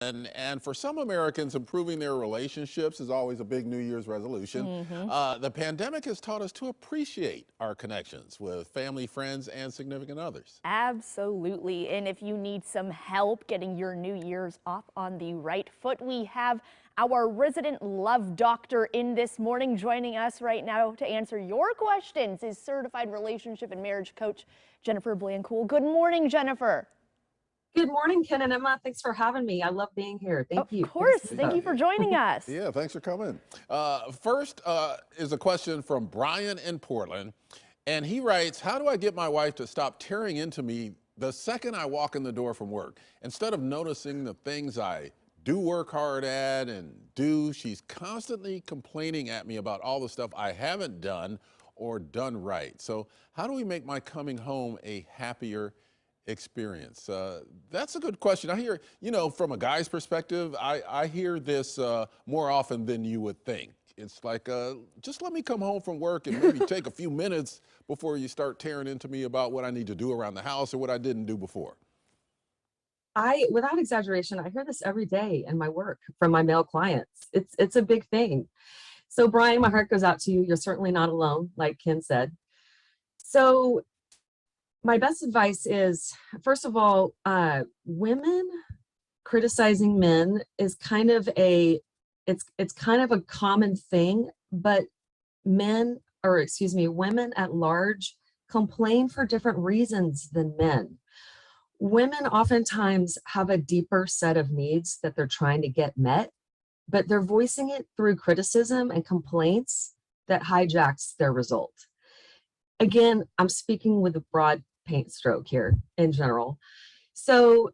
And for some Americans, improving their relationships is always a big New Year's resolution. Hmm. The pandemic has taught us to appreciate our connections with family, friends, and significant others. Absolutely. And if you need some help getting your New Year's off on the right foot, we have our resident love doctor in this morning joining us right now to answer your questions is certified relationship and marriage coach Jennifer Blancool. Good morning, Jennifer. Good morning, Ken and Emma. Thanks for having me. I love being here. Thank Of you. course. Good to see Thank you for joining us. Yeah, thanks for coming. First is a question from Brian in Portland. And he writes, how do I get my wife to stop tearing into me the second I walk in the door from work? Instead of noticing the things I do work hard at and do, she's constantly complaining at me about all the stuff I haven't done or done right. So how do we make my coming home a happier experience? That's a good question. I hear, from a guy's perspective, I hear this more often than you would think. It's like, just let me come home from work and maybe take a few minutes before you start tearing into me about what I need to do around the house or what I didn't do before. Without exaggeration, I hear this every day in my work from my male clients. It's a big thing. So Brian, my heart goes out to you. You're certainly not alone, like Ken said. So my best advice is, first of all, women criticizing men is kind of it's kind of a common thing, but women at large complain for different reasons than men. Women oftentimes have a deeper set of needs that they're trying to get met, but they're voicing it through criticism and complaints that hijacks their result. Again, I'm speaking with a broad paint stroke here in general. So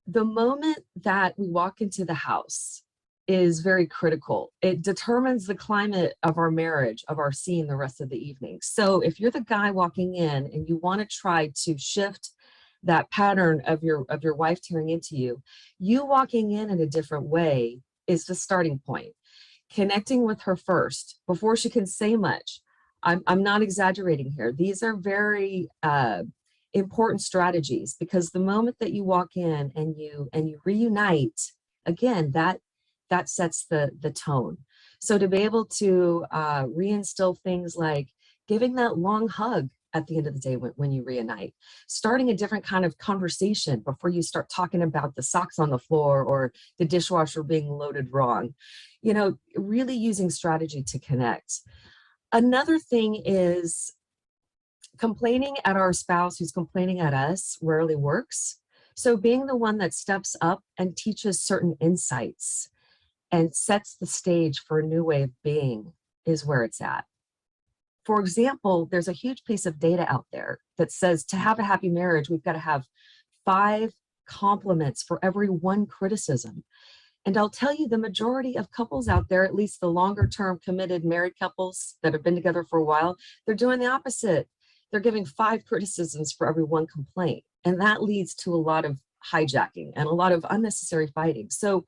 the moment that we walk into the house is very critical. It determines the climate of our marriage, of our scene the rest of the evening. So if you're the guy walking in and you want to try to shift that pattern of your wife tearing into you, you walking in a different way is the starting point. Connecting with her first before she can say much. I'm not exaggerating here. These are very important strategies, because the moment that you walk in and you reunite, again, that sets the tone. So to be able to reinstill things like giving that long hug at the end of the day when you reunite, starting a different kind of conversation before you start talking about the socks on the floor or the dishwasher being loaded wrong, really using strategy to connect. Another thing is complaining at our spouse who's complaining at us rarely works. So being the one that steps up and teaches certain insights and sets the stage for a new way of being is where it's at. For example, there's a huge piece of data out there that says to have a happy marriage, we've got to have 5 compliments for every 1 criticism. And I'll tell you, the majority of couples out there, at least the longer term committed married couples that have been together for a while, they're doing the opposite. They're giving 5 criticisms for every 1 complaint. And that leads to a lot of hijacking and a lot of unnecessary fighting. So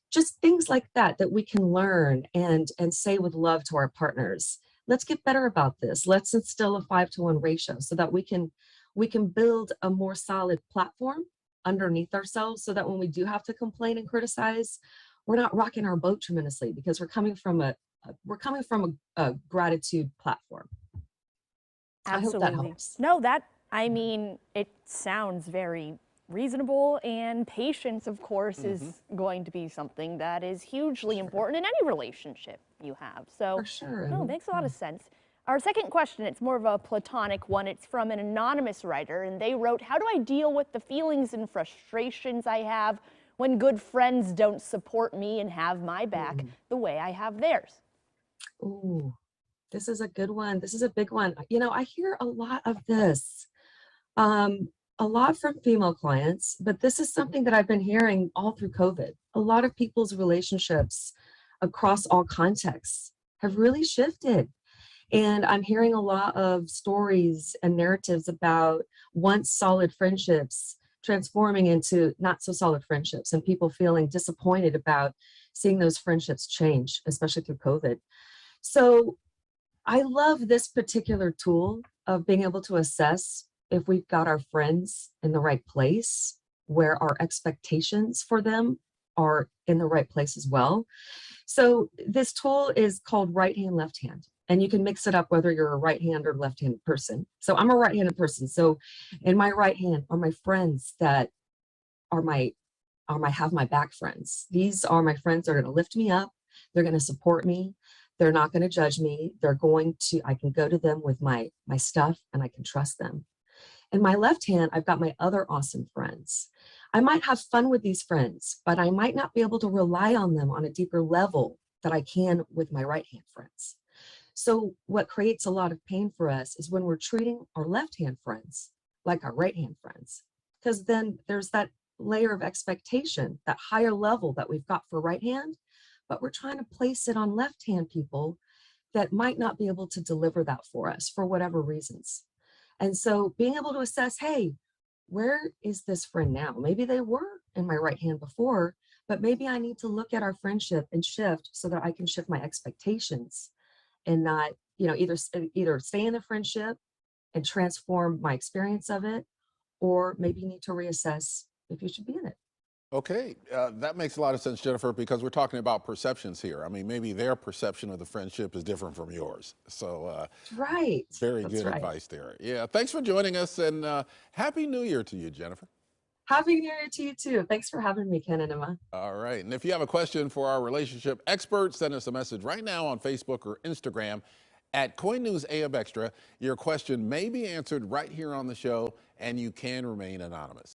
just things like that we can learn and say with love to our partners. Let's get better about this. Let's instill a 5-to-1 ratio so that we can build a more solid platform underneath ourselves, so that when we do have to complain and criticize, we're not rocking our boat tremendously, because we're coming from a gratitude platform. Absolutely. I hope that helps. No, I mean, it sounds very reasonable, and patience, of course, is going to be something that is hugely important in any relationship you have. So, For sure. no, it makes a lot of sense. Our second question, it's more of a platonic one. It's from an anonymous writer, and they wrote, how do I deal with the feelings and frustrations I have when good friends don't support me and have my back the way I have theirs? Ooh, this is a good one. This is a big one. I hear a lot of this, a lot from female clients, but this is something that I've been hearing all through COVID. A lot of people's relationships across all contexts have really shifted. And I'm hearing a lot of stories and narratives about once solid friendships transforming into not so solid friendships, and people feeling disappointed about seeing those friendships change, especially through COVID. So I love this particular tool of being able to assess if we've got our friends in the right place, where our expectations for them are in the right place as well. So this tool is called right hand, left hand, and you can mix it up whether you're a right hand or left handed person. So I'm a right handed person. So in my right hand are my friends that are my have my back friends. These are my friends that are going to lift me up. They're going to support me. They're not going to judge me. I can go to them with my stuff and I can trust them. In my left hand, I've got my other awesome friends. I might have fun with these friends, but I might not be able to rely on them on a deeper level that I can with my right hand friends. So what creates a lot of pain for us is when we're treating our left hand friends like our right hand friends, because then there's that layer of expectation, that higher level that we've got for right hand, but we're trying to place it on left hand people that might not be able to deliver that for us for whatever reasons. And so being able to assess, hey, where is this friend now? Maybe they were in my right hand before, but maybe I need to look at our friendship and shift so that I can shift my expectations and not, either stay in the friendship and transform my experience of it, or maybe you need to reassess if you should be in it. Okay, that makes a lot of sense, Jennifer, because we're talking about perceptions here. I mean, maybe their perception of the friendship is different from yours. So, Right. very That's good right. advice there. Yeah, thanks for joining us, and Happy New Year to you, Jennifer. Happy New Year to you too. Thanks for having me, Ken and Emma. All right, and if you have a question for our relationship expert, send us a message right now on Facebook or Instagram at Coin News AM Extra. Your question may be answered right here on the show, and you can remain anonymous.